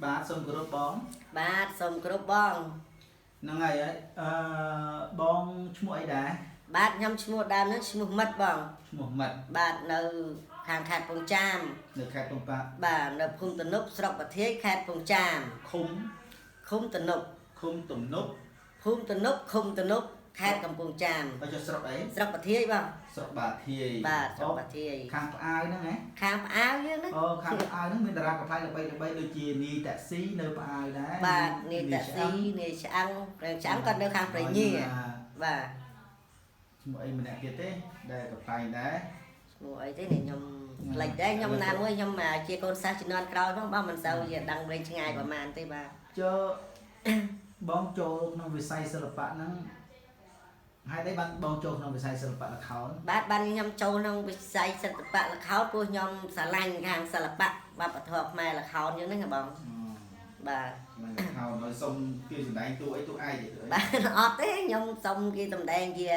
បាទសូមគោរពបងបាទសូមគោរពបងហ្នឹងហើយបងឈ្មោះអីដែរបាទខ្ញុំឈ្មោះដើមហ្នឹងឈ្មោះមិត្តបងឈ្មោះម៉ាត់បាទនៅខាងខេត្តពងចាមនៅខេត្តកំពតបាទនៅភូមិទំនប់ស្រុកប្រធាយខេត្តពងចាមឃុំឃុំទំនប់ឃុំទំនប់ភូមិទំនប់ឃុំទំនប់ខេត្តកំពង់ចាមហើយចុះស្រុកអីស្រុកប្រធាយបងស្រុកបាធាយបាទស្រុកប្រធាយខាងផ្អាវហ្នឹងហ៎ខាងផ្អាវយើងហ្នឹងអូខាងផ្អាវហ្នឹងមានតារាកំ pl ល្បីៗដូចជានីតាក់ស៊ីនៅផ្អាវដែរបាទនីតាក់ស៊ីនីឆ្អឹងឆ្អឹងក៏នៅខាងប្រញីបាទឈ្មោះអីម្នាក់ទៀតទេដែលកំ pl ដែរឈ្មោះអីទេនេះខ្ញុំផ្លេចដែរខ្ញុំណាមួយខ្ញុំជាកូនសិស្សជំនាន់ក្រោយផងបងមិនសូវជាដឹងវែងឆ្ងាយប្រហែលទេបាទចុះបងចូលក្នុងវិស័យសិល្បៈហ្នឹងហើយតែបានបងចូលក្នុងវិស័យសិល្បៈល្ខោនបាទបានខ្ញុំចូលក្នុងវិស័យសិល្បៈល្ខោនព្រោះខ្ញុំស្រឡាញ់ខាងសិល្បៈវប្បធម៌ខ្មែរល្ខោនយ៉ាងហ្នឹងបងបាទល្ខោនហើយសុំគេសម្ដែងតួអីតួឯងទេបាទអត់ទេខ្ញុំសុំគេសម្ដែងជា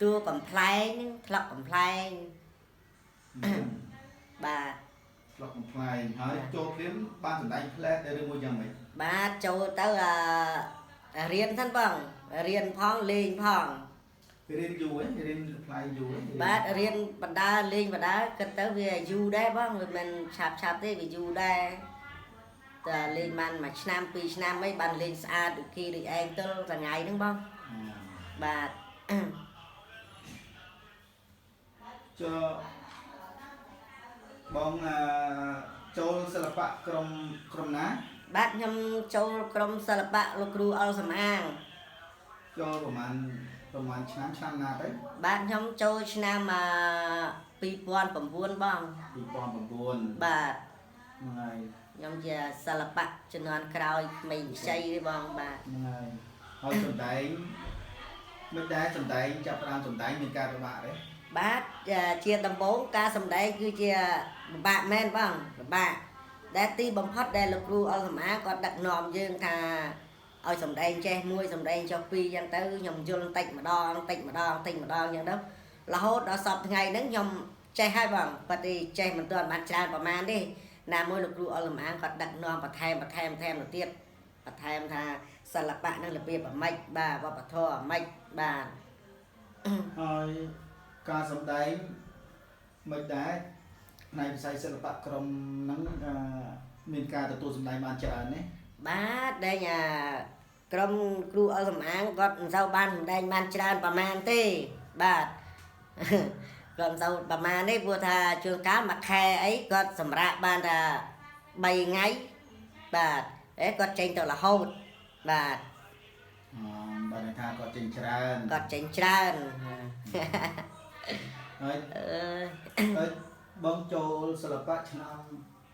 តួកំ pl ថ្លុកកំ pl បាទថ្លុកកំ pl ហើយចូលព្រាមបានសម្ដែងផ្លែតែឬមួយយ៉ាងម៉េចបាទចូលទៅរៀនសិនបងរៀនផងលេងផងរៀនយូរហ៎រៀនផ្លៃយូរហ៎បាទរៀនបណ្ដាលេងបណ្ដាគិតទៅវាយូរដែរបងវាមិនឆាប់ទេវាយូរដែរតែលេងបានមួយឆ្នាំពីរឆ្នាំអីបានលេងស្អាតដូចគេដូចឯងទល់ថ្ងៃហ្នឹងបងបាទចុះបងចូលសិល្បៈក្រុមណាបាទខ្ញុំចូលក្រុមសិល្បៈលោកគ្រូអុលសំអាងចូលប្រហែលឆ្នាំណាទៅបាទខ្ញុំចូលឆ្នាំ2009បង2009បាទហ្នឹងហើយខ្ញុំជាសិល្បៈជំនាន់ក្រោយក្មេងខ្ចីទេបងបាទហ្នឹងហើយសម្ដែងមិនដែរសម្ដែងចាប់ផ្ដើមសម្ដែងមានការពិបាកទេបាទជាដំបូងការសម្ដែងគឺជាពិបាកមែនបងពិបាកដែលទីបំផុតដែលលោកគ្រូអុលសំអាងគាត់ដឹកនាំយើងថាឲ្យសម្ដែងចេះមួយសម្ដែងចុះពីរអញ្ចឹងទៅខ្ញុំយល់បន្តិចម្ដងអញ្ចឹងទៅរហូតដល់សពថ្ងៃហ្នឹងខ្ញុំចេះហើយបងប៉ុន្តែចេះមិនទាន់បានច្រើនប្រហែលទេណាមួយលោកគ្រូអុលសំអាងគាត់ដឹកនាំបន្ថែមទៅទៀតបន្ថែមថាសិល្បៈហ្នឹងរបៀបអាម៉េចបាទវប្បធម៌អាម៉េចបាទហើយការសម្ដែងមិនដែរในវិស័យសិល្បៈក្រុមហ្នឹងមានការទទួលសម្ដែងបានច្រើនទេបាទដែលក្រុមគ្រូអុលសំអាងគាត់មិនសូវបានសម្ដែងបានច្រើនប្រហែលទេបាទគាត់មិនសូវប្រហែលទេព្រោះថាជួនកាលមួយខែអីគាត់សម្រាប់បានថា3ថ្ងៃបាទគាត់ចេញទៅរហូតបាទបាទថាគាត់ចេញច្រើនហើយបងចូលសិល្បៈឆ្នាំ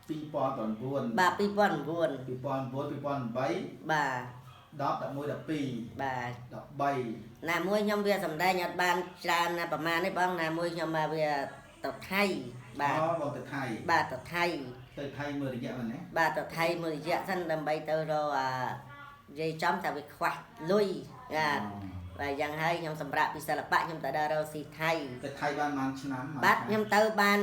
2009បាទ2009 2008បាទ10 11 12បាទ13ណាមួយខ្ញុំវាសម្ដែងអត់បានច្រើនណាប្រហែលទេបងណាមួយខ្ញុំមកវាទៅថៃបាទបងទៅថៃបាទទៅថៃមើលរយៈហ្នឹងណាបាទទៅថៃមើលរយៈសិនដើម្បីទៅរកនិយាយចំថាវាខ្វះលុយបាទយ៉ាងហើយខ្ញុំសម្រាប់ពីសិល្បៈខ្ញុំទៅដល់រកស៊ីថៃទៅថៃបានប៉ុន្មានឆ្នាំបាទខ្ញុំទៅបាន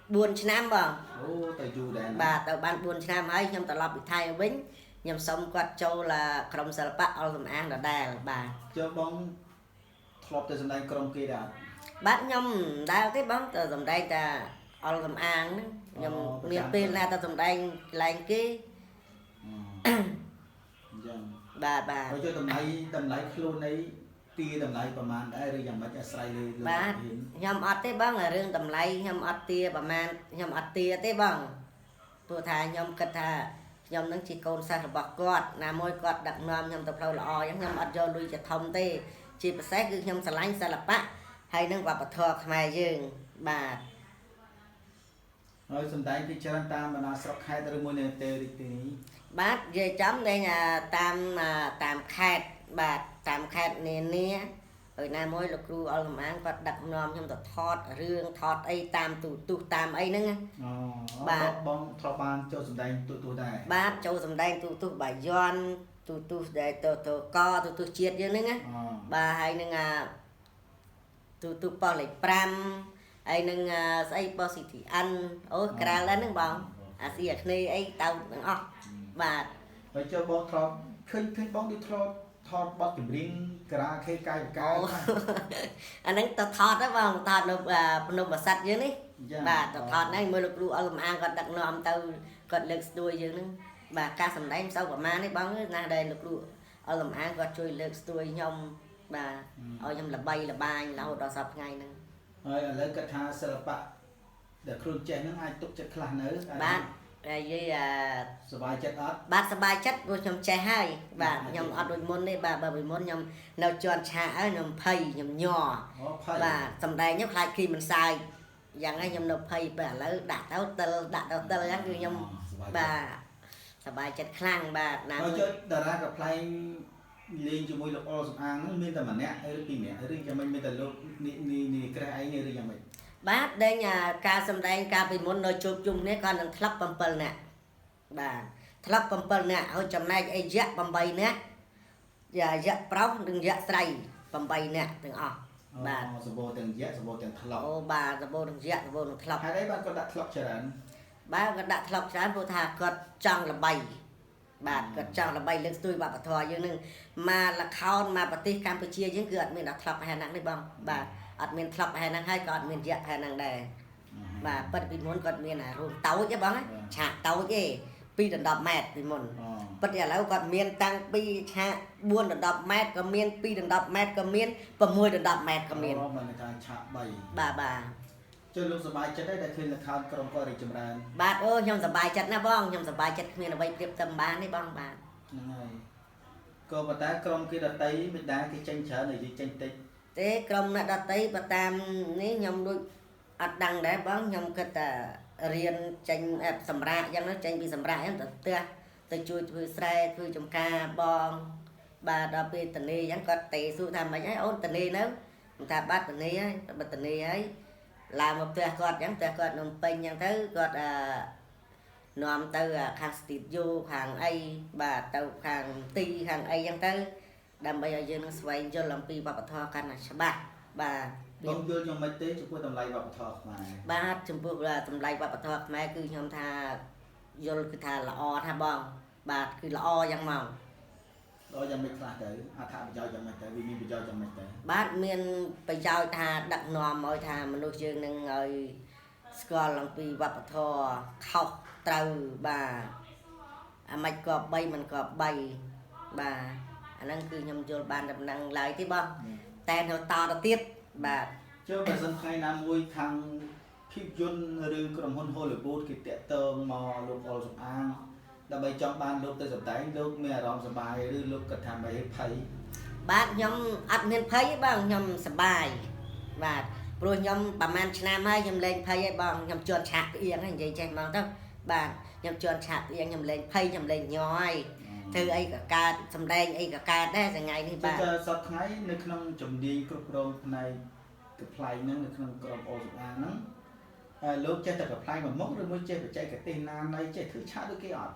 4ឆ្នាំបងអូទៅយូរដែរបាទទៅបាន4ឆ្នាំហើយខ្ញុំត្រឡប់ពីថៃវិញខ្ញុំសុំគាត់ចូលក្រុមសិល្បៈអុលសំអាងដដែលបាទចុះបងធ្លាប់ទៅសម្ដែងក្រុមគេដែរបាទខ្ញុំដែរទេបងទៅសម្ដែងតែអុលសំអាងហ្នឹងខ្ញុំមានពេលណាទៅសម្ដែងកន្លែងគេអញ្ចឹងបាទហើយចុះតម្លៃខ្លួននៃទីតម្លៃប្រហែលដែរឬយ៉ាងម៉េចអាស្រ័យលើបាទខ្ញុំអត់ទេបងរឿងតម្លៃខ្ញុំអត់ទាប្រហែលខ្ញុំអត់ទាទេបងព្រោះថាខ្ញុំគិតថាខ្ញុំនឹងជាកូនសិស្សរបស់គាត់ណាមួយគាត់ដឹកនាំខ្ញុំទៅផ្លូវល្អអញ្ចឹងខ្ញុំអត់យកលុយជាធំទេជាពិសេសគឺខ្ញុំស្រឡាញ់សិល្បៈហើយនឹងវប្បធម៌ខ្មែរយើងបាទហើយសម្ដែងពីច្រើនតាមបណ្ដាស្រុកខេត្តឬមួយនៅទេរាជធានីបាទនិយាយចំតែតាមខេត្តបាទតាមខេត្តនានាហើយណាមួយលោកគ្រូអុលសំអាងគាត់ដឹកនាំខ្ញុំទៅថតរឿងថតអីតាមទូទស្សន៍តាមអីហ្នឹងបាទបងធ្លាប់បានចូលសម្ដែងទូទស្សន៍ដែរបាទចូលសម្ដែងទូទស្សន៍បាយ័នទូទស្សន៍ដែលទៅទូទស្សន៍ជាតិយើងហ្នឹងណាបាទហើយនឹងទូទស្សន៍ប៉លេខ5ហើយនឹងស្អីប៉ CTN អូក្រាលហ្នឹងបង អាស៊ីអាគ្នេយ៍អីទៅទាំងអស់បាទ ហើយចូលបងថតឃើញបងដូចថតបទចម្រៀងការ៉ាខេកាយវិការ អាហ្នឹងទៅថតហ្នឹងបងថតនៅភ្នំប្រាសាទយើងនេះបាទទៅថតហ្នឹងមើលលោកគ្រូអល់កំអាងគាត់ដឹកនាំទៅគាត់លើកស្ទួយយើងហ្នឹងបាទការសម្ដែងមិនសូវប្រមាណទេបងណាដែលលោកគ្រូអល់កំអាងគាត់ជួយលើកស្ទួយខ្ញុំបាទឲ្យខ្ញុំល្បីល្បាញរហូតដល់សប្តាហ៍ថ្ងៃហ្នឹង ហើយឥឡូវគាត់ថាសិល្បៈដែលខ្លួនចេះហ្នឹងអាចទុកចិត្តខ្លះនៅ បាទនិយាយ សុបាយចិត្តអត់ បាទសប្បាយចិត្តព្រោះខ្ញុំចេះហើយបាទខ្ញុំអត់ដូចមុនទេបាទបើពីមុនខ្ញុំនៅជាន់ឆាកហើយខ្ញុំភ័យខ្ញុំញ័រ អូភ័យ បាទសំដែងខ្ញុំខ្លាចគីមិនសើចយ៉ាងហ្នឹងខ្ញុំនៅភ័យពេលឥឡូវដាក់ទៅតិលហ្នឹងគឺខ្ញុំបាទសប្បាយចិត្តខ្លាំងបាទណា ហើយចូលតារាកំ pl ែងលេងជាមួយលោកអល់សំអាងហ្នឹងមានតែម្នាក់ឬពីរនាក់ឬយ៉ាងម៉េចមានតែលោកនេះក្រះឯងឬយ៉ាងម៉េច បាទដេញការសំដែងការពីមុននៅជួបជុំនេះគាត់នឹងធ្លាប់7នាក់បាទធ្លាប់7នាក់ហើយចំណែកអីយៈ8នាក់យៈប្រុសនិងយៈស្រី8នាក់ទាំងអស់បាទ សបោទាំងយៈសបោទាំងធ្លប់ អូបាទសបោនឹងយៈសបោនឹងធ្លាប់ ហេតុអីបានគាត់ដាក់ធ្លប់ច្រើន បាទគាត់ដាក់ធ្លាប់ច្រើនព្រោះថាគាត់ចង់ល្បីបាទគាត់ចង់ល្បីលើកស្ទួយវប្បធម៌យើងនឹងមកលខោនមកប្រទេសកម្ពុជាយើងគឺអត់មានដល់ធ្លាប់ហើយហ្នឹងទេបងបាទអត់មានធ្លាប់ហើយហ្នឹងហើយក៏អត់មានយៈហើយហ្នឹងដែរបាទប៉ិតពីមុនគាត់មានអារូងតូចទេបងឆាកតូចទេ2ដល់10ម៉ែត្រពីមុនប៉ិតឥឡូវគាត់មានតាំងពីឆាក4ដល់10ម៉ែត្រក៏មាន2ដល់10ម៉ែត្រក៏មាន6ដល់10ម៉ែត្រក៏មាន អូមិនថាឆាក3 បាទ ចូលលោកសប្បាយចិត្តទេដែលឃើញលខោនក្រុមគាត់រីកចម្រើន បាទអូខ្ញុំសប្បាយចិត្តណាស់បងខ្ញុំសប្បាយចិត្តគ្មានអ្វីប្រៀបទៅបានទេបងបាទ ហ្នឹងហើយក៏ប៉ុន្តែក្រុមគេដតីមិនដែរគេចេញច្រើនហើយចេញតិច ទេក្រុមអ្នកដតីបើតាមនេះខ្ញុំដូចអត់ដឹងដែរបងខ្ញុំគិតតែរៀនចេញសម្រាប់អញ្ចឹងចេញពីសម្រាប់ហ្នឹងទៅផ្ទះទៅជួយធ្វើស្រែធ្វើចំការបងបាទដល់ពេលតនីអញ្ចឹងគាត់ទេសួរថាម៉េចហើយអូនតនីនៅខ្ញុំថាបាទតនីហើយបើតនីហើយឡើងមកផ្ទះគាត់អញ្ចឹងផ្ទះគាត់នៅពេញអញ្ចឹងទៅគាត់នាំទៅខាងស្ទីឌីយ៉ូខាងអីបាទទៅខាងទីខាងអីអញ្ចឹងទៅ ដើម្បីឲ្យយើងនឹងស្វែងយល់អំពីវប្បធម៌កាន់តែច្បាស់បាទ ខ្ញុំយល់យ៉ាងម៉េចទេចំពោះតម្លៃវប្បធម៌ខ្មែរ បាទចំពោះតម្លៃវប្បធម៌ខ្មែរគឺខ្ញុំថាយល់គឺថាល្អថាបងបាទគឺល្អយ៉ាងមក ដល់យ៉ាងម៉េចខ្លះទៅអត្ថប្រយោជន៍យ៉ាងម៉េចទៅវាមានប្រយោជន៍យ៉ាងម៉េចទៅ បាទមានប្រយោជន៍ថាដឹកនាំឲ្យថាមនុស្សយើងនឹងឲ្យស្គាល់អំពីវប្បធម៌ខុសត្រូវបាទអាម៉េចក៏3មិនក៏3បាទអាហ្នឹងគឺខ្ញុំយល់បានដំណឹងឡើយទេបងតែនៅតទៅទៀតបាទ ចុះបើសិនថ្ងៃណាមួយខាងភាពយន្តឬក្រុមហ៊ុន Hollywood គេតាក់ទងមកលោកអល់សំអាងដើម្បីចង់បានលោកទៅសម្ដែងលោកមានអារម្មណ៍សប្បាយឬលោកគាត់ថាមិនហេភ័យ បាទខ្ញុំអត់មានភ័យទេបងខ្ញុំសប្បាយបាទព្រោះខ្ញុំប្រហែលឆ្នាំហើយខ្ញុំលេងភ័យហើយបងខ្ញុំជន់ឆាកផ្អៀងហើយនិយាយចេះហ្មងទៅបាទខ្ញុំជន់ឆាកផ្អៀងខ្ញុំលេងភ័យខ្ញុំលេងញ័រហើយធ្វើអីក៏កើតសំដែងអីក៏កើតដែរថ្ងៃនេះបាទ ចុះសប្តាហ៍ថ្ងៃនៅក្នុងជំនាញគ្រប់គ្រងផ្នែកកំ pl ែងហ្នឹងនៅក្នុងក្រុមអល់សំអាងហ្នឹងលោកចេះតែកំ pl ែងមួយមុខឬមួយចេះបច្ចេកទេសណានៃចេះធ្វើឆាកដូចគេអត់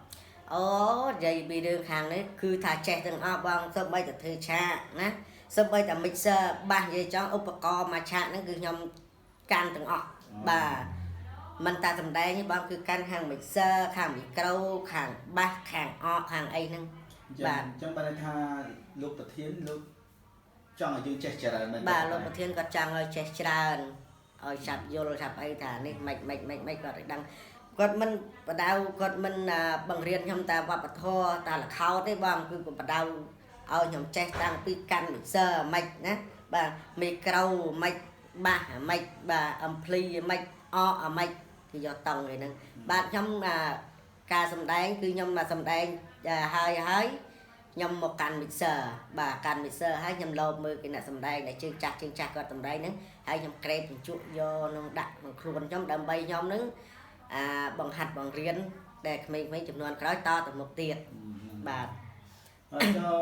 អូនិយាយពីរឿងខាងនេះគឺថាចេះទាំងអស់បងសូម្បីតែធ្វើឆាកណាសូម្បីតែ mixer បាសនិយាយចង់ឧបករណ៍មកឆាកហ្នឹងគឺខ្ញុំកាន់ទាំងអស់បាទមិនតែសំដែងទេបងគឺកាន់ខាង mixer ខាងមីក្រូខាងបាសខាងអកខាងអីហ្នឹង បាទអញ្ចឹងបានថាលោកប្រធានលោកចង់ឲ្យយើងចេះច្រើនមែនទេ បាទលោកប្រធានគាត់ចង់ឲ្យចេះច្រើនឲ្យចាប់យល់ចាប់អីថានេះមិនគាត់ឲ្យដឹងគាត់មិនបដៅគាត់មិនបង្រៀនខ្ញុំតែវប្បធម៌តែល្ខោនទេបងគឺគាត់បដៅឲ្យខ្ញុំចេះតាំងពីកាន់ mixer មិនណាបាទមីក្រូមិនបាសមិនបាទអំភ្លីមិនអកមិនគឺយកតង់ឯហ្នឹងបាទខ្ញុំការសំដែងគឺខ្ញុំមកសំដែងហើយខ្ញុំមកកាន់ mixer បាទកាន់ mixer ហើយខ្ញុំលោបមើលគេអ្នកសំដែងដែលជើងចាស់គាត់សំដែងហ្នឹងហើយខ្ញុំក្រេបបញ្ជក់យកនឹងដាក់ក្នុងខ្លួនខ្ញុំដើម្បីខ្ញុំនឹងបង្ហាត់បង្រៀនដែលក្មេងៗចំនួនក្រោយតទៅមុខទៀតបាទ ហើយក៏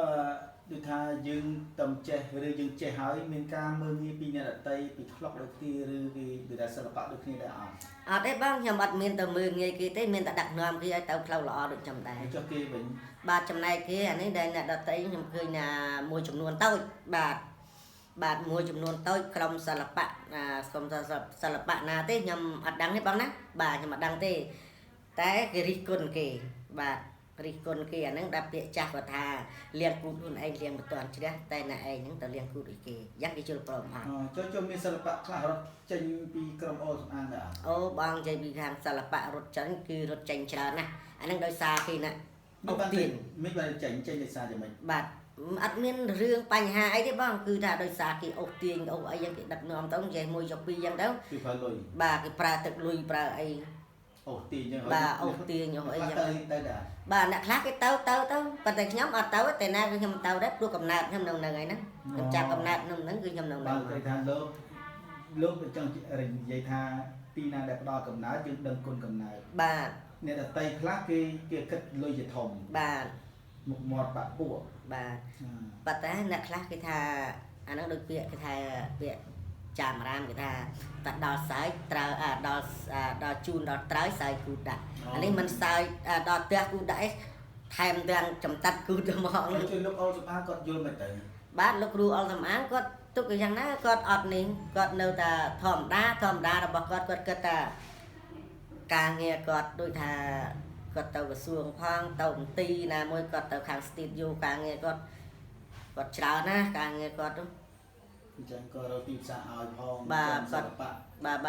ដូចថាយើងតំចេះឬយើងចេះហើយមានការមើលងាយពីអ្នកដតីពីធ្លុកដូចគ្នាឬគេដូចថាសិល្បៈដូចគ្នាដែរអត់ អត់ទេបងខ្ញុំអត់មានទៅមើលងាយគេទេមានតែដាក់នាំគេឲ្យទៅផ្លូវល្អដូចខ្ញុំដែរ ចុះគេវិញ បាទចំណែកគេអានេះដែលអ្នកដតីខ្ញុំឃើញមួយចំនួនតូចបាទមួយចំនួនតូចក្រុមសិល្បៈក្រុមសិល្បៈណាទេខ្ញុំអត់ដឹងទេបងណាបាទខ្ញុំអត់ដឹងទេ តែគេរិះគន់គេបាទរិះគន់គេអាហ្នឹងដាក់ពាក្យចាស់គាត់ថាលៀងគូតខ្លួនឯងលៀងមិនទាន់ជ្រះតែអ្នកឯងហ្នឹងទៅលៀងគូតឲ្យគេយ៉ាងគេជល់ព្រមអត់ ចូលមានសិល្បៈខ្លះរត់ចេញពីក្រុមអូសំអាងដែរ អូបងនិយាយពីខាងសិល្បៈរត់ចិនគឺរត់ចេញច្រើនណាស់អាហ្នឹងដោយសារគេណា មិនបានមិនបានចេញដោយសារយ៉ាងម៉េច បាទអត់មានរឿងបញ្ហាអីទេបងគឺថាដោយសារគេអូសទាញអូសអីយ៉ាងគេដឹកនាំទៅនិយាយមួយយកពីរយ៉ាងទៅ គឺប្រើលុយ បាទគេប្រើទឹកលុយប្រើអី អូទីចឹង បាទអូសទាញអូសអីយ៉ាង ទៅដែរ បាទអ្នកខ្លះគេទៅប៉ុន្តែខ្ញុំអត់ទៅតែណាគឺខ្ញុំទៅដែរព្រោះកំណើតខ្ញុំនៅហ្នឹងហើយណាខ្ញុំចាប់កំណើតខ្ញុំហ្នឹងគឺខ្ញុំនៅហ្នឹង បាទគេថាលោកទៅចង់និយាយថាទីណាដែលផ្ដល់កំណើតយើងដឹងគុណកំណើត បាទ អ្នកដតីខ្លះគេគិតលុយជាធំ បាទ មុខមាត់បាក់ពួក បាទប៉ុន្តែអ្នកខ្លះគេថាអាហ្នឹងដូចពាក្យគេថាពាក្យចាមរាមគេថាតែដល់សើចត្រូវដល់ជូនដល់ត្រូវសើចគូដាក់អានេះមិនសើចដល់ផ្ទះគូដាក់ឯងថែមទាំងចំតាត់គូទៅមក លោកជួយលោកអុលសំអាងគាត់យល់មិនទៅ បាទលោកគ្រូអុលសំអាងគាត់ទុកយ៉ាងណាគាត់អត់នេះគាត់នៅតែធម្មតារបស់គាត់គិតថាការងារគាត់ដូចថាគាត់ទៅក្រសួងផងទៅមន្ទីរណាមួយគាត់ទៅខាង studio ការងារគាត់ច្រើនណាការងារគាត់ អញ្ចឹងក៏រកទីផ្សារឲ្យផង បាទ សិល្បៈ បាទ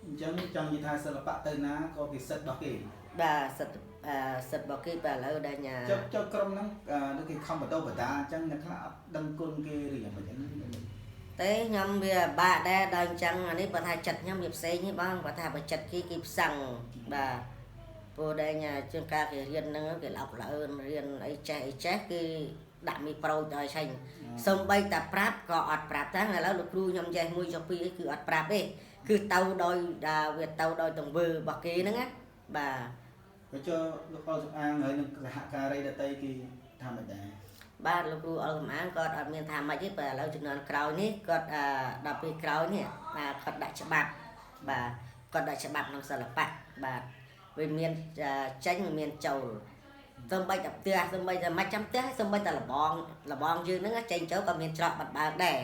អញ្ចឹងចង់និយាយថាសិល្បៈទៅណាក៏ពិសិដ្ឋរបស់គេ បាទសិទ្ធរបស់គេបាទឥឡូវដែលញ៉ា ចុះក្រុមហ្នឹងដូចគេខំបដោបតាអញ្ចឹងអ្នកខ្លះអត់ដឹងគុណគេឬយ៉ាងម៉េចហ្នឹង ទេខ្ញុំវាបាក់ដែរដល់អញ្ចឹងអានេះបើថាចិត្តខ្ញុំវាផ្សេងទេបងបើថាបើចិត្តគេផ្សឹងបាទព្រោះដែលញ៉ាជាងការគេរៀនហ្នឹងគេឡោកល្អឿនរៀនអីចេះគេដាក់មីប្រូចដល់ឆេញសំបីតែប្រាប់ក៏អត់ប្រាប់តែឥឡូវលោកគ្រូខ្ញុំចេះមួយចុះពីរគឺអត់ប្រាប់ទេគឺទៅដោយវាទៅដោយទង្វើរបស់គេហ្នឹងណាបាទ ក៏ចុះលោកអុលសំអាងហើយនឹងសហការីដតីគេថាមិនដែរ បាទលោកគ្រូអុលសំអាងគាត់អត់មានថាម៉េចទេបើឥឡូវចំនួនក្រោយនេះគាត់ដល់ពេលក្រោយនេះគាត់ដាក់ច្បាប់បាទគាត់ដាក់ច្បាប់ក្នុងសិល្បៈបាទវាមានចេញមានចូលសូម្បីតែផ្ទះសូម្បីតែមិនចាំផ្ទះសូម្បីតែលបងយើងហ្នឹងចេញចូលក៏មានច្រកបាត់បើកដែរ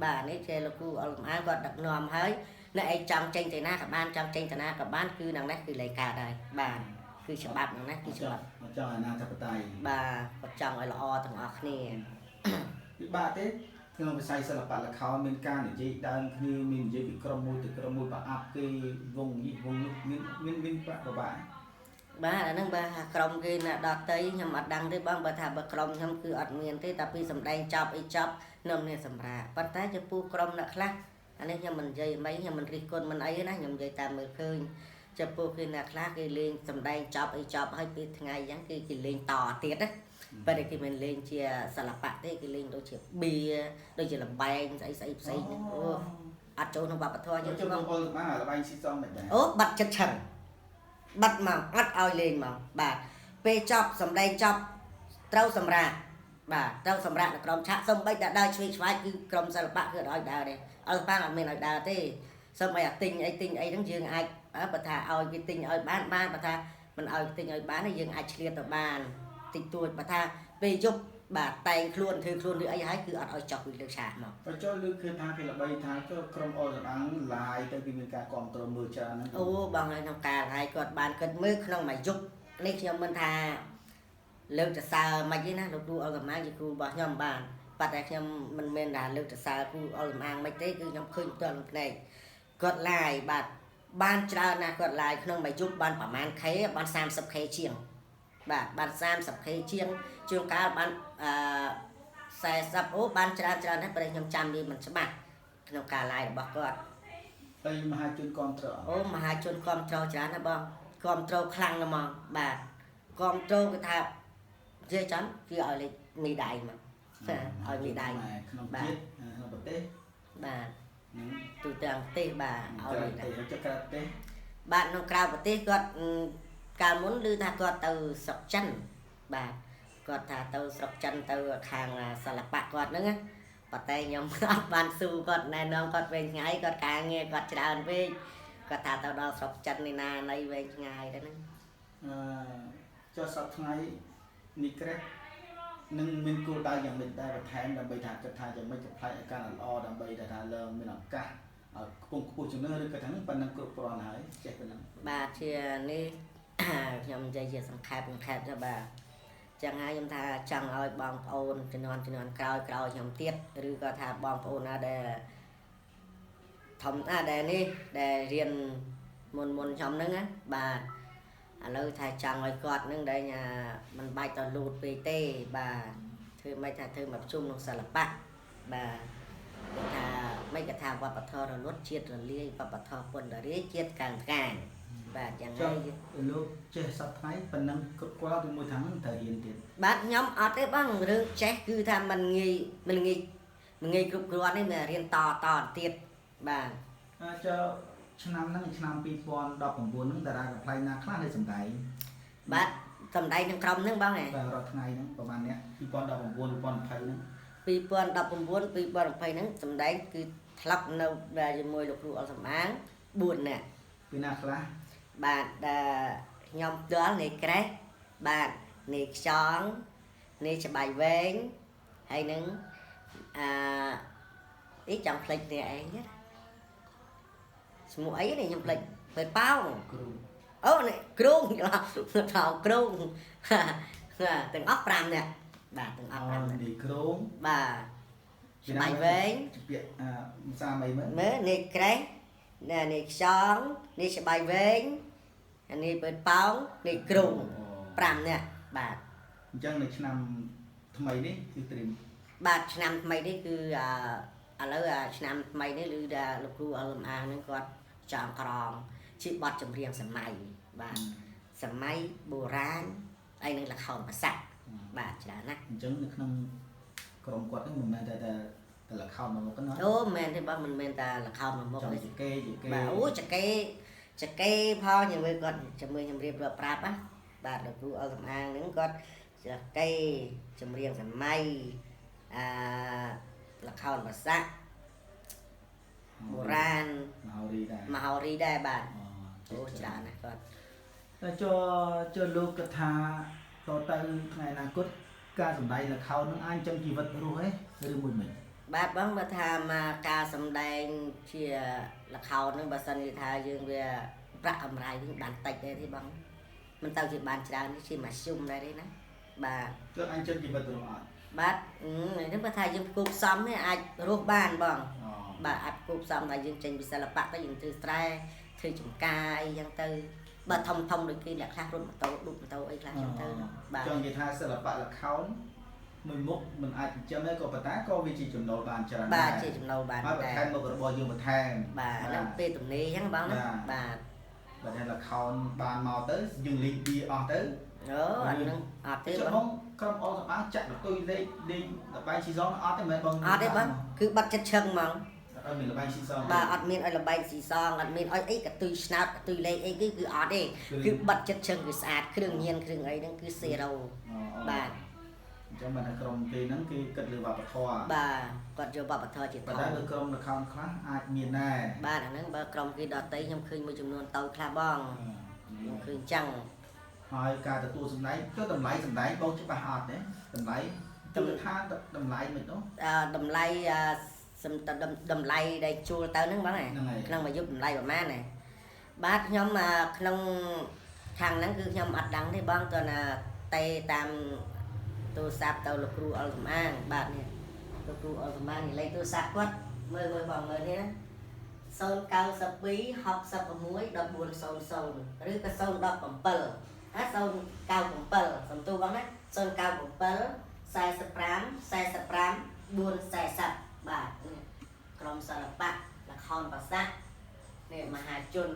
បាទនេះជាលោកគ្រូអុលសំអាងគាត់ដឹកនាំហើយអ្នកឯងចង់ចេញទៅណាក៏បានចង់ចេញទៅណាក៏បានគឺនឹងនេះគឺលេខកើតហើយបាទគឺច្បាប់ហ្នឹងណាគឺច្បាប់ ចង់អាណាធិបតេយ្យ បាទគាត់ចង់ឲ្យល្អទាំងអស់គ្នា ពិបាកទេក្នុងវិស័យសិល្បៈល្ខោនមានការនិយាយដើមគ្នាមាននិយាយពីក្រុមមួយទៅក្រុមមួយប្រអាប់គេវងនេះវងនោះមានប្រកប បាទអាហ្នឹងបាទក្រុមគេណាដតីខ្ញុំអត់ដឹងទេបងបើថាបើក្រុមខ្ញុំគឺអត់មានទេតែពីសម្ដែងចប់អីចប់នៅមានសម្រាប់ប៉ុន្តែចំពោះក្រុមអ្នកខ្លះអានេះខ្ញុំមិននិយាយមិនខ្ញុំមិនរិះគន់មិនអីទេណាខ្ញុំនិយាយតាមមើលឃើញចំពោះគេអ្នកខ្លះគេលេងសម្ដែងចប់អីចប់ហើយពេលថ្ងៃអញ្ចឹងគេលេងតទៀតណាបើតែគេមិនលេងជាសិល្បៈទេគេលេងដូចជាបៀដូចជាលបែងស្អីផ្សេងអូអត់ចូលក្នុងវប្បធម៌យើង ចុះបងប្អូនបានល្បែងស៊ីសងមិនដែរ អូបាត់ចិត្តឆឹងបាត់មកអត់ឲ្យលេងមកបាទពេលចប់សម្ដែងចប់ត្រូវសម្រាប់បាទត្រូវសម្រាប់នៅក្រុមឆាកសំបីតែដើរឆ្វេងឆ្វាយគឺក្រុមសិល្បៈគឺអត់ឲ្យដើរទេអល់ប៉ាងអត់មានឲ្យដើរទេសូម្បីតែទិញអីហ្នឹងយើងអាចបើថាឲ្យគេទិញឲ្យបានបើថាមិនឲ្យទិញឲ្យបានទេយើងអាចឆ្លៀតទៅបានតិចតួចបើថាពេលយប់បាទតែងខ្លួនធ្វើខ្លួនឬអីហើយគឺអត់ឲ្យចុះពីលើឆាកមក បើចុះលើកឃើញថាគេល្បីថាចុះក្រុមអលសំអាងឡាយទៅគេមានការគ្រប់គ្រងមើលច្រើនហ្នឹង អូបងហើយក្នុងការហើយគាត់បានគិតមើលក្នុងមួយយប់នេះខ្ញុំមិនថាលើកទៅសើមិនទេណាលោកគ្រូអល់កំាងជាគ្រូរបស់ខ្ញុំបានប៉ុន្តែខ្ញុំមិនមែនថាលើកទៅសើគ្រូអល់កំាងមិនទេគឺខ្ញុំឃើញផ្ទាល់ក្នុងភ្នែកគាត់ឡាយបាទបានច្រើនណាស់គាត់ឡាយក្នុងមួយយប់បានប្រហែល K បាន 30K ជាងបាទបាន 30K ជាងជួនកាលបាន40អូបានច្រើនណាស់ព្រោះខ្ញុំចាំវាមិនច្បាស់ក្នុងការឡាយរបស់គាត់ ហើយមហាជនគ្រប់គ្រង អូមហាជនគ្រប់គ្រងច្រើនណាស់បងគ្រប់គ្រងខ្លាំងណាស់ហ្មងបាទគ្រប់គ្រងគេថានិយាយចាំគេឲ្យលេខមីដៃមកឲ្យមីដៃ ក្នុងជាតិក្នុងប្រទេស បាទទូទាំងប្រទេសបាទឲ្យមីដៃ ចុះក្រៅប្រទេស បាទក្នុងក្រៅប្រទេសគាត់កាលមុនឮថាគាត់ទៅស្រុកចិនបាទគាត់ថាទៅស្រុកចិនទៅខាងសិល្បៈគាត់ហ្នឹងណាប៉ុន្តែខ្ញុំអត់បានស៊ូគាត់ណែនាំគាត់វិញថ្ងៃគាត់ការងារគាត់ច្រើនពេកគាត់ថាទៅដល់ស្រុកចិននេះណានៃវិញឆ្ងាយទៅហ្នឹង ចុះសប្តាហ៍ថ្ងៃនេះក្រេះនឹងមានគោលដៅយ៉ាងម៉េចដែរបន្ថែមដើម្បីថាគិតថាយ៉ាងម៉េចទៅផ្លាច់ឲ្យកាន់ល្អដើម្បីថាលើមានឱកាស ពងខ្ពស់ជំនឿឬក៏ទាំងប៉ុណ្ណឹងគ្រប់គ្រាន់ហើយចេះប៉ុណ្ណឹង បាទជានេះ ខ្ញុំនិយាយជាសង្ខេបទៅបាទចឹងហើយខ្ញុំថាចង់ឲ្យបងប្អូនជំនាន់ក្រោយខ្ញុំទៀតឬក៏ថាបងប្អូនណាដែលធំដែលនេះដែលរៀនមុនខ្ញុំហ្នឹងណាបាទឥឡូវថាចង់ឲ្យគាត់ហ្នឹងដែលមិនបាច់ទៅលូតពេកទេបាទធ្វើមិនថាធ្វើមកប្រជុំក្នុងសិល្បៈបាទថាមិនក៏ថាវប្បធម៌រលត់ជាតិរលាយវប្បធម៌ពន្ធរាយជាតិកាំងបាទយ៉ាងហើយលោកចេះសប្តាហ៍ប៉ុណ្ណឹងគ្រប់គ្រាន់ពីមួយthángត្រូវរៀនទៀត បាទខ្ញុំអត់ទេបងរឿងចេះគឺថាមិនងាយគ្រប់គ្រាន់ទេមិនរៀនតទៀតបាទចុះឆ្នាំហ្នឹងឆ្នាំ2019ហ្នឹងតារាកំ pl ណាខ្លះនៅសម្ដែង បាទសម្ដែងក្នុងក្រុមហ្នឹងបងហ៎ បាទរាល់ថ្ងៃហ្នឹងប្រហែលអ្នក2019 2020ហ្នឹង 2019 2020ហ្នឹងសម្ដែងគឺថ្លាប់នៅជាមួយលោកគ្រូអល់សំអាង4នាក់ ពីណាខ្លះ បាទខ្ញុំផ្ទាល់នៃក្រេះបាទនៃខ្យងនៃច្បាយវែងហើយនឹងអីចាំផ្លេចនេះឯងណាឈ្មោះអីនេះខ្ញុំផ្លេចពេតប៉ោង គ្រូ អូនេះគ្រូថោគ្រូទាំងអស់5នាក់បាទទាំងអស់5នាក់ នេះគ្រូ បាទច្បាយវែង ពាក្យភាសាអីមើល មើលនេះក្រេះនេះខ្យងនេះច្បាយវែងនេះពេតប៉ោងនេះគ្រូ5នាក់បាទ អញ្ចឹងនៅឆ្នាំថ្មីនេះគឺត្រៀម បាទឆ្នាំថ្មីនេះគឺឥឡូវឆ្នាំថ្មីនេះឬថាលោកគ្រូអល់សំអាងហ្នឹងគាត់ចង់ក្រងជាបទចម្រៀងសម័យបាទសម័យបុរាណហើយនឹងល្ខោនប្រសាបាទច្រើនណាស់ អញ្ចឹងនៅក្នុងក្រុមគាត់ហ្នឹងមិនមែនតែល្ខោនមកមុខណា អូមែនទេបងមិនមែនតែល្ខោនមកមុខទេ ចគេ បាទអូចកេផងខ្ញុំមើលគាត់ជាមួយខ្ញុំរៀបរាប់ប្រាប់ណាបាទលោកគ្រូអល់សំអាងហ្នឹងគាត់ចកេចម្រៀងសម័យល្ខោនប្រសាបុរាណ មហោរីដែរបាទអូច្រើនណាស់គាត់ តែចុះលោកគិតថាតទៅថ្ងៃអនាគតការសម្ដែងល្ខោននឹងអាចចំជីវិតរស់ទេឬមួយមិន បាទបងបើថាមកការសម្ដែងជាល្ខោនហ្នឹងបើសិនជាថាយើងវាប្រាក់កម្រៃវិញបានតិចទេទេបងមិនទៅជាបានច្រើនទេជាមួយជុំដែរទេណាបាទ គឺអាចចំជីវិតរស់អត់ បាទនេះបើថាយើងគូផ្សំនេះអាចរស់បានបងបាទអាចគូផ្សំថាយើងចេញពីសិល្បៈទៅយើងធ្វើស្រែធ្វើចំការអីចឹងទៅបើធំដូចគេអ្នកខ្លះរត់ម៉ូតូឌុបម៉ូតូអីខ្លះចឹងទៅបាទ ចង់និយាយថាសិល្បៈល្ខោនមួយមុខមិនអាចចិញ្ចឹមទេក៏ប៉ុន្តែក៏វាជាចំណូលបានច្រើន បាទជាចំណូលបាន ហើយបន្ថែមមុខរបរយើងបន្ថែម បាទហ្នឹងពេលទំនេរចឹងបងណាបាទ បើតែល្ខោនបានមកទៅយើងលេងបៀអស់ទៅ អូអាហ្នឹងអត់ទេ ចុះ បង បងក្រុមអល់សម្អាងចាក់លទុយលេងលបាយស៊ីសងអត់ទេមែនបង អត់ទេបងគឺបាត់ចិត្តឈឹងហ្មង អត់មានលបាយស៊ីសង បាទអត់មានឲ្យលបែងស៊ីសងអត់មានឲ្យអីកតុយស្នោតកតុយលេខអីគឺអត់ទេគឺបាត់ចិត្តឈឹងគឺស្អាតគ្រឿងញៀនគ្រឿងអីហ្នឹងគឺ0បាទ អញ្ចឹងបើថាក្រុមគេហ្នឹងគឺគិតលើវប្បធម៌ បាទគាត់យកវប្បធម៌ជាធំ ប៉ុន្តែលើក្រុមល្ខោនខ្លះអាចមានដែរ បាទអាហ្នឹងបើក្រុមគេដតីខ្ញុំឃើញមួយចំនួនតូចខ្លះបងខ្ញុំឃើញចឹង ហើយការទទួលសម្ដែងទៅតម្លៃសម្ដែងបងច្បាស់អត់ទេតម្លៃទៅថាតម្លៃមិននោះ តម្លៃតម្លៃដែលជួលទៅហ្នឹងបងក្នុងមួយយប់តម្លៃប្រហែលណាបាទខ្ញុំក្នុងខាងហ្នឹងគឺខ្ញុំអត់ដឹងទេបងតើណាតេតាមទូរស័ព្ទទៅលោកគ្រូអល់សំអាងបាទនេះលោកគ្រូអល់សំអាងលេខទូរស័ព្ទគាត់មើលបងមើលនេះណា092 66 1400ឬក៏017 097សំទូបងណា097 45 45 440បាទក្រុមសិល្បៈល្ខោនប្រសានេះមហាជន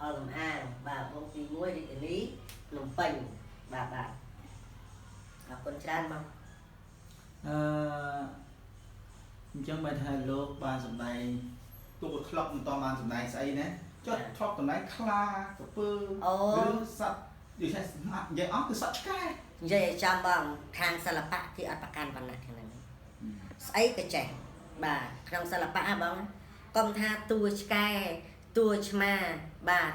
អល់សំអាងបាទវងទី1រាជធានីភ្នំពេញបាទអរគុណច្រើនបង អញ្ចឹងបើថាលោកបានសម្ដែងទូកក្លុកមិនតបានសម្ដែងស្អីណាចុះធ្លាប់សម្ដែងខ្លាកពើឬសត្វនិយាយនិយាយអស់គឺសត្វឆ្កែ និយាយឲ្យចាំបងខាងសិល្បៈគេអត់ប្រកាន់វណ្ណៈខាងហ្នឹងស្អីក៏ចេះបាទក្នុងសិល្បៈបងកុំថាតួឆ្កែតួឆ្មាបាទ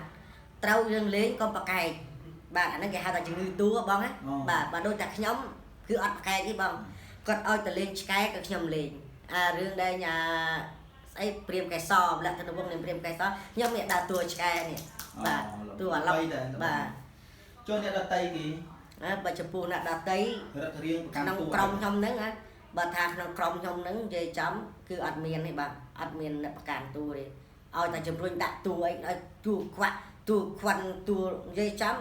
ត្រូវយើងលេងកុំប្រកែកបាទអាហ្នឹងគេហៅថាជំងឺតួបងណាបាទបើដូចតែខ្ញុំគឺអត់ប្រកែកទេបងគាត់ឲ្យទៅលេងឆ្កែក៏ខ្ញុំលេងរឿងដែល អីព្រាមកែសម្លាក់ទៅនៅវងនេះព្រាមកែសខ្ញុំមានដើរតួឆ្កែនេះបាទតួអាឡុកបាទ ចូលអ្នកដតីគេ បើចំពោះអ្នកដតី រត់រៀងប្រកាន់ ក្នុង តួ ក្រុមខ្ញុំហ្នឹងបើថាក្នុងក្រុមខ្ញុំហ្នឹងនិយាយចំគឺអត់មានទេបាទអត់មានអ្នកប្រកាន់តួទេឲ្យតែជំរុញដាក់តួអីឲ្យតួខ្វាក់តួខ្វាន់តួនិយាយចំ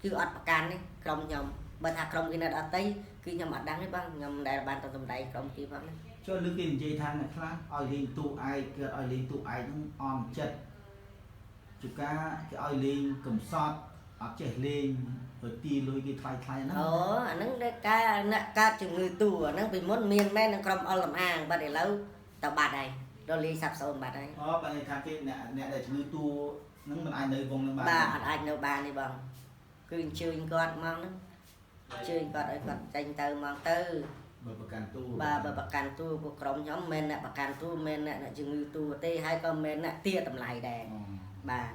គឺអត់ប្រកាន់ទេក្រុមខ្ញុំបើថាក្រុមគេអ្នកដតីគឺខ្ញុំអត់ដឹងទេបាទខ្ញុំដែលបានទៅសំដែងក្រុមគេផងហ្នឹង ចូលលើគេនិយាយថាអ្នកខ្លះឲ្យលេងតួឯកគេឲ្យលេងតួឯកហ្នឹងអន់ចិត្តជួការគេឲ្យលេងកំសត់អត់ចេះលេងទៅទីលុយគេថ្លៃហ្នឹង អូអាហ្នឹងដែលការអ្នកកើតជំងឺតួអាហ្នឹងពីមុនមានមែនក្នុងក្រុមអល់កំអាងបាត់ឥឡូវទៅបាត់ហើយដល់លេងសាប់សូន្យបាត់ហើយ អូបើថាគេអ្នកដែលជំងឺតួហ្នឹងមិនអាចនៅវងនឹងបាន បាទអត់អាចនៅបានទេបងគឺអញ្ជើញគាត់មកហ្នឹងអញ្ជើញគាត់ឲ្យគាត់ចេញទៅមកទៅ បើប្រកាន់តួ បាទបើប្រកាន់តួពួកក្រុមខ្ញុំមិនមែនអ្នកប្រកាន់តួមិនមែនអ្នកជំងឺតួទេហើយក៏មិនមែនអ្នកទាតម្លៃដែរបាទ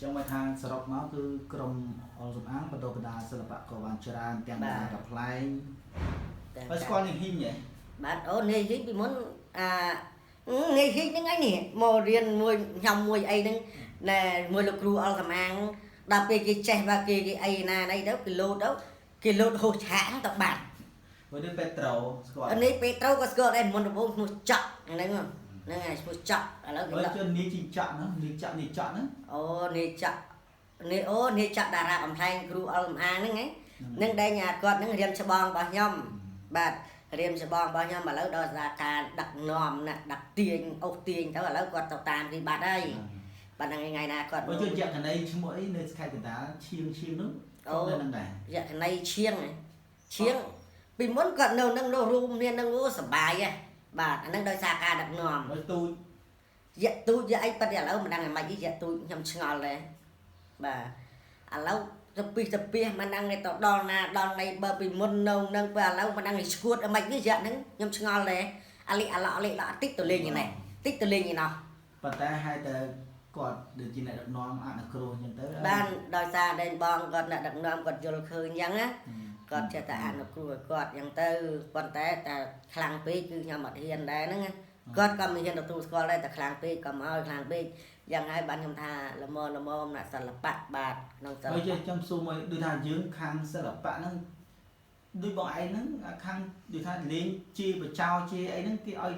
ចឹងមកថាសរុបមកគឺក្រុមអល់សំអាងបដិបដាសិល្បៈក៏បានច្រើនទាំងការកំ pl ែងហើយស្គាល់នេះហ៊ីងហ៎ បាទអូនេះហ៊ីងពីមុននេះហ៊ីងហ្នឹងឯនេះមករៀនមួយខ្ញុំមួយអីហ្នឹងណែមួយលោកគ្រូអល់សំអាងដល់ពេលគេចេះបាទគេអីណាណីទៅគេលោតហូសឆាកទៅបាត់ បើនេះពេត្រូស្គាល់ នេះពេលត្រូវក៏ស្គាល់ដែរមុនដំបូងឈ្មោះចក់ហ្នឹងហ្នឹងហើយឈ្មោះចក់ឥឡូវគេ បើ ដាក់ ជឿនេះជីចាក់ណានេះចាក់ហ្នឹង អូនេះចាក់នេះអូនេះចាក់តារាកំ pl ែងគ្រូអល់សំអាងហ្នឹងហ្នឹងដែលគាត់ហ្នឹងរៀមច្បងរបស់ខ្ញុំបាទរៀមច្បងរបស់ខ្ញុំឥឡូវដល់សារការដឹកនាំណាដាក់ទាញអូសទាញទៅឥឡូវគាត់ទៅតាមទីបាត់ហើយបាទហ្នឹងថ្ងៃណាគាត់ បើជឿយក្ខណីឈ្មោះអីនៅខេត្តកណ្ដាលឈៀងនោះអូហ្នឹងដែរ យក្ខណីឈៀងពីមុនគាត់នៅនឹងនោះរួមគ្នានឹងអូសបាយហ៎បាទអាហ្នឹងដោយសារការដឹកនាំ បើទូច យ៉ាក់ទូចយ៉ាអីប៉ិតឥឡូវមិនដឹងមិនយ៉ាក់ទូចខ្ញុំឆ្ងល់ដែរបាទឥឡូវទៅពីមិនដឹងទៅដល់ណាដល់ណីបើពីមុននៅនឹងពេលឥឡូវមិនដឹងឈួតអីមិននេះយ៉ាក់ហ្នឹងខ្ញុំឆ្ងល់ដែរអាលីអាឡអតិចទៅលេងនេះតិចទៅលេងឯណោះ ប៉ុន្តែហើយតែគាត់ដូចជាអ្នកដឹកនាំអនុគ្រោះអញ្ចឹងទៅ បានដោយសារដែនបងគាត់អ្នកដឹកនាំគាត់យល់ឃើញអញ្ចឹងណាគាត់ចេះតែអនុគ្រោះឲ្យគាត់អញ្ចឹងទៅប៉ុន្តែតែខ្លាំងពេកគឺខ្ញុំអត់ហ៊ានដែរហ្នឹងគាត់ក៏មិនហ៊ានទទួលស្គាល់ដែរតែខ្លាំងពេកក៏មកឲ្យខ្លាំងពេកយ៉ាងហើយបានខ្ញុំថាល្មមអ្នកសិល្បៈបាទក្នុងសិល្បៈ ហើយចាំសួរមកដូចថាយើងខាងសិល្បៈហ្នឹងដូចបងឯងហ្នឹងខាងដូចថាលេងជាបចោជាអីហ្នឹងគេឲ្យ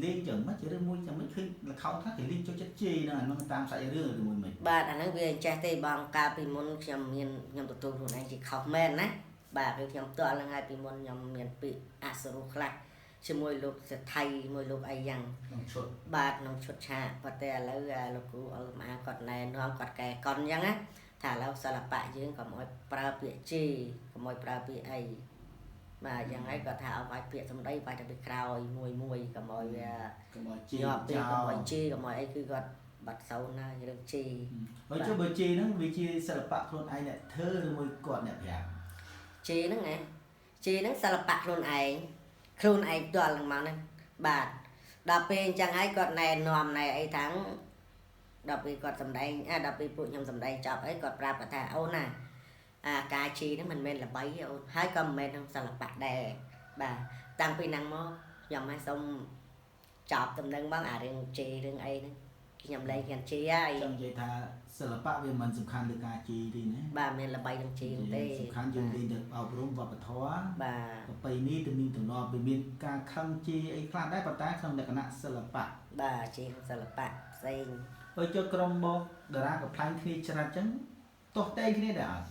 លេងចឹងមិនជារឿងមួយចឹងមិនឃើញល្ខោនខ្លះគេលេងចូលចិត្តជេរហ្នឹងអាហ្នឹងតាមសាច់រឿងឬមួយមិន បាទអាហ្នឹងវាចេះទេបងកាលពីមុនខ្ញុំទទួលខ្លួនឯងជាខុសមែនណាបាទគឺខ្ញុំផ្ទាល់ហ្នឹងហើយពីមុនខ្ញុំមានពាក្យអសរុខ្លះជាមួយលោកសេដ្ឋីមួយលោកអីយ៉ាង ក្នុងឈុត បាទក្នុងឈុតឆាកប៉ុន្តែឥឡូវលោកគ្រូអល់ម៉ាគាត់ណែនាំគាត់កែកុនអញ្ចឹងណាថាឥឡូវសិល្បៈយើងកុំឲ្យប្រើពាក្យជេរកុំឲ្យប្រើពាក្យអីបាទយ៉ាងហើយគាត់ថាឲ្យវាយពាក្យសម្ដីវាយទៅពីក្រោយមួយកុំឲ្យវា កុំឲ្យជេរ ញាប់ពេក ចោ កុំ ល ឲ្យជេរកុំឲ្យអីគឺគាត់បាត់សោនណារឿងជេរ ហើយចុះបើជេរហ្នឹងវាជាសិល្បៈខ្លួនឯងអ្នកធ្វើឬមួយគាត់អ្នកប្រាប់ ជេរហ្នឹងណាជេរហ្នឹងសិល្បៈខ្លួនឯងផ្ទាល់ហ្នឹងមកហ្នឹងបាទដល់ពេលអញ្ចឹងហើយគាត់ណែនាំណែអីថាងដល់ពេលគាត់សម្ដែងដល់ពេលពួកខ្ញុំសម្ដែងចប់អីគាត់ប្រាប់ថាអូនណាការជេរហ្នឹងមិនមែនល្បីទេអូនហើយក៏មិនមែនក្នុងសិល្បៈដែរបាទតាំងពីហ្នឹងមកខ្ញុំឲ្យសុំចប់ដំណឹងបងអារឿងជេររឿងអីហ្នឹងខ្ញុំលែងហ៊ានជេរហើយ ចង់និយាយថាសិល្បៈវាមិនសំខាន់លើការជេរទេណា បាទមានល្បីនឹងជេរទេ សំខាន់យើងលេងទៅអប់រំវប្បធម៌ បាទ ប្រពៃណីទៅមានទំនាស់វាមានការខឹងជេរអីខ្លះដែរប៉ុន្តែក្នុងលក្ខណៈសិល្បៈ បាទជេរសិល្បៈផ្សេង ហើយចុះក្រុមមកតារាកំ pl ែងគ្នាច្រើនចឹងតោះតែងគ្នាដែរអត់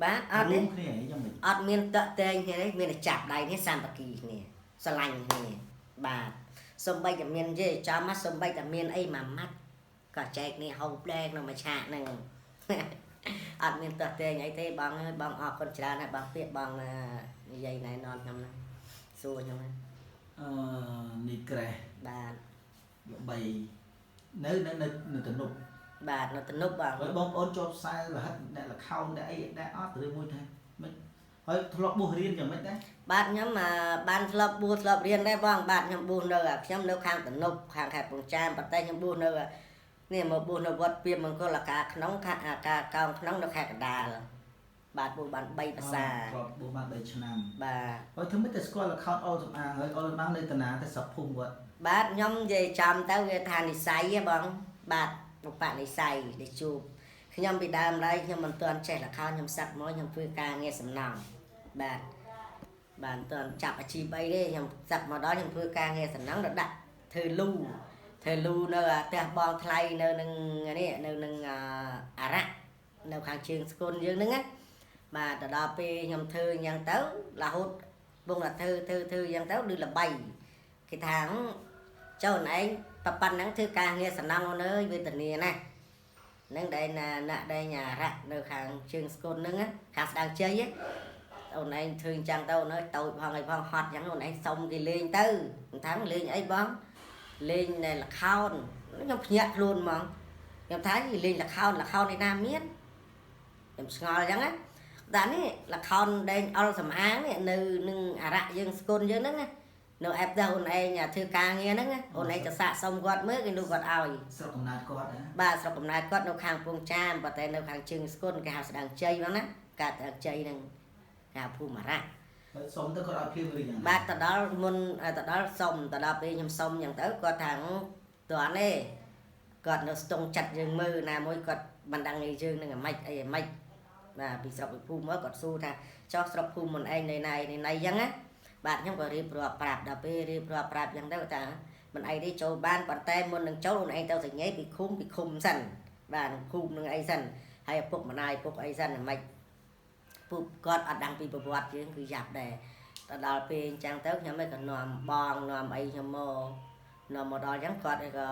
បាទអត់ រួ ទេ មគ្នាអីចឹងមិន អត់មានតកតែងគ្នាទេមានតែចាប់ដៃគ្នាសាមគ្គីគ្នាស្រឡាញ់គ្នាបាទសំបីតែមាននិយាយចាំមកសំបីតែមានអីមួយម៉ាត់ក៏ចែកគ្នាហូបដែរក្នុងមួយឆាកហ្នឹង អត់មានតកតែងអីទេបងអើយបងអរគុណច្រើនហើយបងពាក្យបងនិយាយណែនាំខ្ញុំហ្នឹងសួរខ្ញុំហ្នឹង នេះក្រេះ បាទ ល្បីនៅទំនប់ បាទនៅទំនប់បង ហើយបងប្អូនជាប់ខ្សែរហិតអ្នកលខោនអ្នកអីដែរអត់ឬមួយថាមិនហើយធ្លាប់បួសរៀនយ៉ាងម៉េចដែរ បាទខ្ញុំបានធ្លាប់បួសធ្លាប់រៀនដែរបងបាទខ្ញុំបួសនៅខ្ញុំនៅខាងទំនប់ខាងខេត្តពងចាមប៉ុន្តែខ្ញុំបួសនៅនេះមកបួសនៅវត្តពាមមង្គលការក្នុងការកោងក្នុងនៅខេត្តកណ្ដាលបាទបួសបាន3ភាសា ធ្លាប់បួសបាន3ឆ្នាំ បាទ ហើយធ្វើម៉េចតែស្គាល់លខោនអល់សំអាងហើយអល់សំអាងនៅតាណាតែស្រុកភូមិវត្ត បាទខ្ញុំនិយាយចំទៅវាថានិស័យហ៎បងបាទបុព្វនិស័យដែលជួបខ្ញុំពីដើមឡើយខ្ញុំមិនទាន់ចេះល្ខោនខ្ញុំសឹកមកខ្ញុំធ្វើការងារសំណង់បាទបានទាន់ចាប់អាជីពអីទេខ្ញុំសឹកមកដល់ខ្ញុំធ្វើការងារសំណង់ដល់ដាក់ធ្វើលូនៅផ្ទះបងថ្លៃនៅនឹងនេះនៅនឹងអារ៉ាក់នៅខាងជើងស្គុនយើងហ្នឹងណាបាទទៅដល់ពេលខ្ញុំធ្វើអញ្ចឹងទៅរហូតបងថាធ្វើអញ្ចឹងទៅដូចល្បីគេថាចូលឯងប៉ាន់ហ្នឹងធ្វើការងារសំណង់អូនអើយវេទនាណានឹងដែលណាដែលអារ៉ាក់នៅខាងជើងស្គុនហ្នឹងខាងស្ដាងជ័យអូនឯងធ្វើអញ្ចឹងទៅអូនអើយតូចផងអីផងហត់អញ្ចឹងអូនឯងសុំគេលេងទៅថាលេងអីបងលេងនៅល្ខោនខ្ញុំភ្ញាក់ខ្លួនហ្មងខ្ញុំថាលេងល្ខោនឯណាមានខ្ញុំឆ្ងល់អញ្ចឹងណាតែនេះល្ខោនដែលអល់សំអាងនេះនៅនឹងអារ៉ាក់យើងស្គុនយើងហ្នឹងណានៅអេបទៅអូនឯងធ្វើការងារហ្នឹងអូនឯងទៅសាកសុំគាត់មើលគេនោះគាត់ឲ្យស្រុកកំណើតគាត់បាទស្រុកកំណើតគាត់នៅខាងពងចាមប៉ុន្តែនៅខាងជើងស្គុនគេហៅស្ដាងជ័យហ្នឹងណាកាត់ស្ដាងជ័យហ្នឹងគេហៅភូមិអារ៉ាក់ហើយសុំទៅគាត់ឲ្យភ្លាមឬយ៉ាងបាទទៅដល់មុនទៅដល់សុំទៅដល់ពេលខ្ញុំសុំអញ្ចឹងទៅគាត់ថាតើទេគាត់នៅស្ទង់ចិត្តយើងមើលណាមួយគាត់មិនដឹងឲ្យយើងនឹងអាម៉េចអីអាម៉េចបាទពីស្រុកពីភូមិមកគាត់សួរថាចុះស្រុកភូមិមិនឯងនៅណៃអញ្ចឹងណាបាទខ្ញុំក៏រៀបរាប់ប្រាប់ដល់ពេលរៀបរាប់ប្រាប់អញ្ចឹងទៅថាមិនអីទេចូលបានប៉ុន្តែមុននឹងចូលខ្លួនឯងទៅសញ្ញេពីឃុំសិនបាទឃុំនឹងអីសិនហើយឪពុកម្ដាយពុកអីសិនអាម៉េចពុកគាត់អត់ដឹងពីប្រវត្តិយើងគឺយ៉ាប់ដែរទៅដល់ពេលអញ្ចឹងទៅខ្ញុំឯងក៏នាំបងនាំអីខ្ញុំមកដល់អញ្ចឹងគាត់ឯងក៏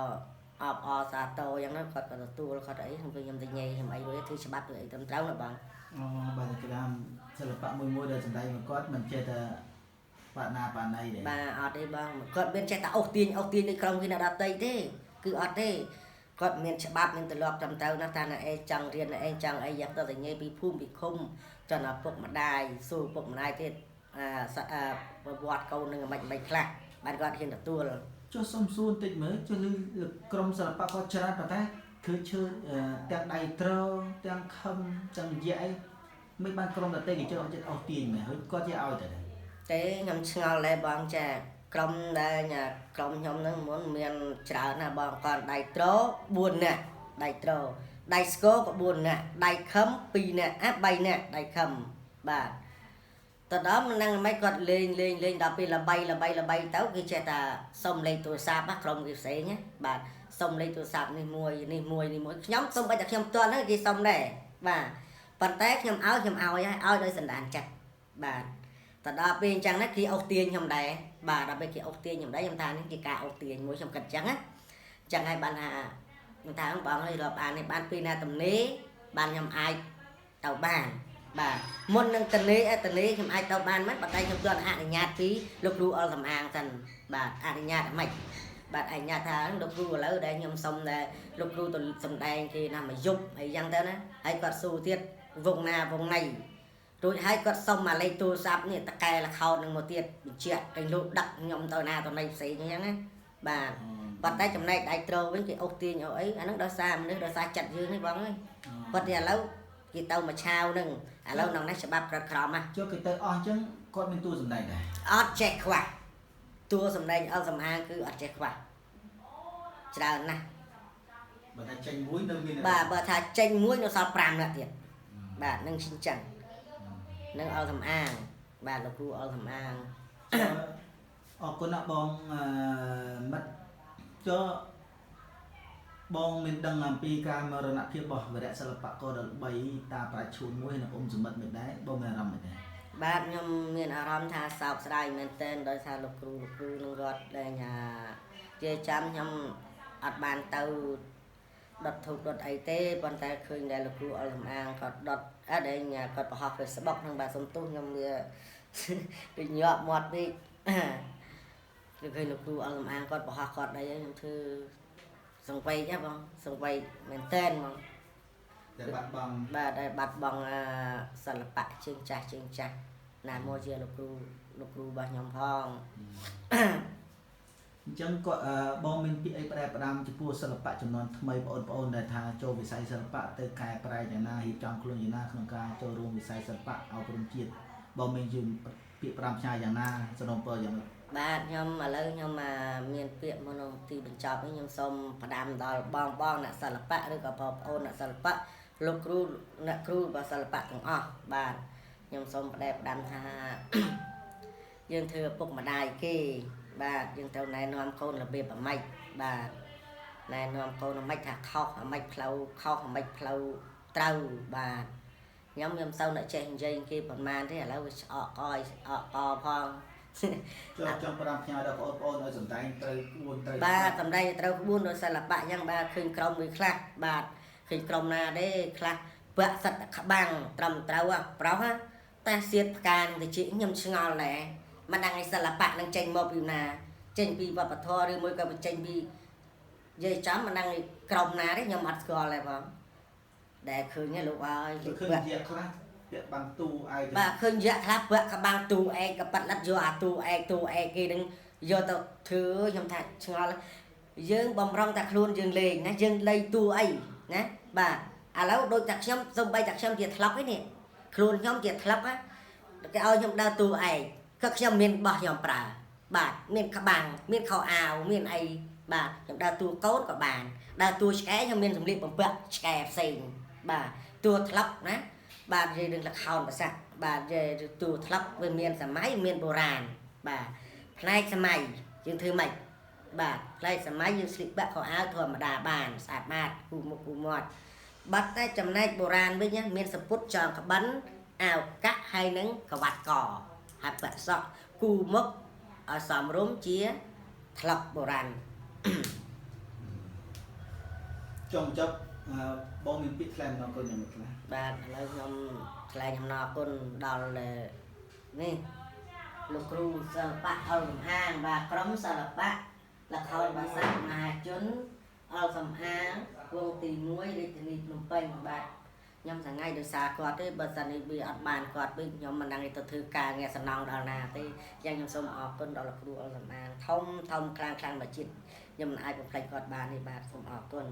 អបអសាទរអញ្ចឹងណាគាត់ក៏ទទួលគាត់អីខ្ញុំទៅញ៉ៃខ្ញុំអីរួចធ្វើច្បាប់ធ្វើអីត្រឹមត្រូវណាបងអូបាទគេថាសិល្បៈមួយដែលសម្ដែងមកគាត់មិនចេះតែបាណាណៃទេបាទអត់ទេបងគាត់មានចេះតែអូសទាញនៅក្រុមគេនៅដតីទេគឺអត់ទេគាត់មានច្បាប់មានទម្លាប់ត្រឹមត្រូវណាស់ថាណែឯងចង់រៀនណែឯងចង់អីយ៉ាងទៅតែញ៉ៃពីភូមិពីឃុំចង់ឲ្យពុកម្ដាយសួរពុកម្ដាយទៀតប្រវត្តិកូននឹងមិនខ្លះបានគាត់ហ៊ានទទួលចុះសុំសួរបន្តិចមើលចុះលឺក្រុមសិល្បៈគាត់ច្រើនប៉ុន្តែគឺឈើទាំងដៃត្រទាំងខឹមទាំងនិយាយអីមិនបានក្រុមដតេគេចូលចិត្តអូសទាញមែនហើយគាត់ជាឲ្យតែខ្ញុំឆ្ងល់ដែរបងចាក្រុមដែលក្រុមខ្ញុំហ្នឹងមុនមានច្រើនណាស់បងគាត់ដៃត្រ4នាក់ដៃត្រដៃស្គរក៏4នាក់ដៃខឹម2នាក់3នាក់ដៃខឹមបាទទៅដល់មិនដឹងមិនគាត់លេងដល់ពេលល្បីទៅគេចេះតែសុំលេខទូរស័ព្ទក្រុមគេផ្សេងណាបាទសុំលេខទូរស័ព្ទនេះមួយខ្ញុំសុំតែខ្ញុំផ្ទាល់ហ្នឹងគេសុំដែរបាទប៉ុន្តែខ្ញុំឲ្យដោយសន្តានចិត្តបាទទៅដល់ពេលអញ្ចឹងណាគេអូសទាញខ្ញុំដែរបាទដល់ពេលគេអូសទាញខ្ញុំដែរខ្ញុំថានេះគេការអូសទាញមួយខ្ញុំគិតអញ្ចឹងណាអញ្ចឹងហើយបានថាខ្ញុំថាបងឲ្យរាប់អាននេះបានពីណាតំណេបានខ្ញុំអាចទៅបានបាទមុននឹងតំណេខ្ញុំអាចទៅបានមិនប៉ុន្តែខ្ញុំទាន់អនុញ្ញាតពីលោកគ្រូអល់សំអាងសិនបាទអនុញ្ញាតមិនបាទអនុញ្ញាតថាលោកគ្រូឥឡូវដែលខ្ញុំសុំតែលោកគ្រូទៅសំដែងគេណាមកយប់អីយ៉ាងទៅណាហើយគាត់សួរទៀតវងណាវងណៃរួចហើយគាត់សុំមកលេខទូរស័ព្ទនេះតកែលខោតនឹងមកទៀតបញ្ជាក់គេលោកដឹកខ្ញុំទៅណាទៅណៃផ្សេងអញ្ចឹងណាបាទប៉ុន្តែចំណែកដៃត្រូវិញគេអូសទាញអីអាហ្នឹងដោយសារមនុស្សដោយសារចិត្តយើងនេះបងអើយប៉ុន្តែឥឡូវគេទៅមកឆាវនឹងឥឡូវក្នុងនេះច្បាប់ក្រឹតក្រមណាចុះគេទៅអស់អញ្ចឹងគាត់មានតួសម្ដែងដែរអត់ចេះខ្វះតួសម្ដែងអល់សំអាងគឺអត់ចេះខ្វះច្រើនណាស់បើថាចេញមួយនៅមានបាទបើថាចេញមួយនៅសល់5នាក់ទៀតបាទនឹងអញ្ចឹងនឹងអល់សំអាងបាទលោកគ្រូអល់សំអាងអរគុណណាស់បងមិត្តចុះបងមានដឹងអំពីការមរណភាពរបស់វីរៈសិល្បករដ៏ល្បីតាប្រាជ្ញឈួនមួយនៅអ៊ុំសមិទ្ធមិនដែរបងមានអារម្មណ៍មិនដែរបាទខ្ញុំមានអារម្មណ៍ថាសោកស្ដាយមែនទែនដោយសារលោកគ្រូនឹងរត់ដែលជាចាំខ្ញុំអត់បានទៅដុតធូបដុតអីទេប៉ុន្តែឃើញដែលលោកគ្រូអល់សំអាងគាត់ដុតដែលគាត់បង្ហោះ Facebook ហ្នឹងបាទសុំទោសខ្ញុំវាដូចញាប់មាត់ពេកគឺឃើញលោកគ្រូអល់សំអាងគាត់បង្ហោះគាត់អីខ្ញុំធ្វើសង្វេគហ៎បងសង្វេគមែនតែនហ្មងដែលបាត់បង់បាទដែលបាត់បង់សិល្បៈជើងចាស់ណាមកជាលោកគ្រូរបស់ខ្ញុំផងអញ្ចឹងគាត់បងមានពាក្យអីផ្ដែផ្ដាំចំពោះសិល្បៈចំនួនថ្មីបងប្អូនដែលថាចូលវិស័យសិល្បៈទៅកែប្រែយ៉ាងណារៀបចំខ្លួនយ៉ាងណាក្នុងការចូលរួមវិស័យសិល្បៈអប់រំជាតិបងមានយល់ពាក្យផ្ដាំផ្ញើយ៉ាងណាសំណពរយ៉ាង បាទខ្ញុំឥឡូវខ្ញុំមានពាក្យមកក្នុងទីបញ្ចប់នេះខ្ញុំសូមផ្ដាំដល់បងអ្នកសិល្បៈឬក៏បងប្អូនអ្នកសិល្បៈលោកគ្រូអ្នកគ្រូរបស់សិល្បៈទាំងអស់បាទខ្ញុំសូមផ្ដាំថា យើងធ្វើឪពុកម្ដាយគេបាទយើងត្រូវណែនាំកូនរបៀបអាម៉េចបាទណែនាំកូនអាម៉េចថាខុសអាម៉េចផ្លូវខុសអាម៉េចផ្លូវត្រូវបាទខ្ញុំសូវតែចេះនិយាយគេប្រហែលទេឥឡូវវាឆ្អកកយឆ្អកកផង ចង់ផ្ដាំផ្ញើដល់បងប្អូនឲ្យសំដែងត្រូវក្បួនត្រូវ បាទសំដែងត្រូវក្បួនដោយសិល្បៈអញ្ចឹងបាទឃើញក្រុមមួយខ្លះបាទឃើញក្រុមណាទេខ្លះបាក់សិតក្បាំងត្រឹមត្រូវប្រុសតែសៀតផ្កានឹងទៅជាខ្ញុំឆ្ងល់ដែរមិនដឹងឯសិល្បៈនឹងចេញមកពីណាចេញពីវប្បធម៌ឬមួយក៏ចេញពីនិយាយចំមិនដឹងក្រុមណាទេខ្ញុំអត់ស្គាល់ទេបងដែលឃើញលោកអើយ ឃើញជាខ្លះពាក់បាំងទូឯង បាទឃើញយៈខ្លះពាក់ក្បាំងទូឯកក៏ប៉ាត់លិតយកអាទូឯកគេនឹងយកទៅធ្វើខ្ញុំថាឆ្ងល់យើងបំរុងតែខ្លួនយើងលេងណាយើងលេងទូអីណាបាទឥឡូវដូចតែខ្ញុំសំបីតែខ្ញុំជាថ្លុកឯនេះខ្លួនខ្ញុំជាថ្លុកណាគេឲ្យខ្ញុំដើរទូឯកក៏ខ្ញុំមានបោះខ្ញុំប្រើបាទមានក្បាំងមានខោអាវមានអីបាទខ្ញុំដើរទូកូនក៏បានដើរទូឆ្កែខ្ញុំមានសម្លៀកបំពាក់ឆ្កែផ្សេងបាទតួថ្លុកណាបាទនិយាយរឿងល្ខោនប្រសាទបាទនិយាយតួថ្លុកវាមានសម័យមានបុរាណបាទផ្នែកសម័យយើងធ្វើម៉េចបាទផ្នែកសម័យយើងស្លៀកពាក់ខោអាវធម្មតាបានស្អាតបាតគូមុខគូមាត់បាត់តែចំណែកបុរាណវិញមានសពុតចងក្បិនអាវកាក់ហើយនឹងក្រវ៉ាត់កហើយពាក់សក់គូមុខឲ្យសមរម្យជាថ្លុកបុរាណ ចង់ចប់បងមានពាក្យថ្លែងអំណរគុណយ៉ាងម៉េចខ្លះ បាទឥឡូវខ្ញុំថ្លែងអំណរគុណដល់នេះលោកគ្រូសិល្បៈអល់សំអាងបាទក្រុមសិល្បៈល្ខោនបាសាមហាជនអល់សំអាងវងទី1រាជធានីភ្នំពេញបាទខ្ញុំថ្ងៃដោយសារគាត់ទេបើសិននេះវាអត់បានគាត់វិញខ្ញុំមិនដឹងទៅធ្វើការងារសំណងដល់ណាទេយ៉ាងខ្ញុំសូមអរគុណដល់លោកគ្រូអល់សំអាងធំខ្លាំងមកជាតិខ្ញុំមិនអាចបំភ្លេចគាត់បានទេបាទសូមអរគុណ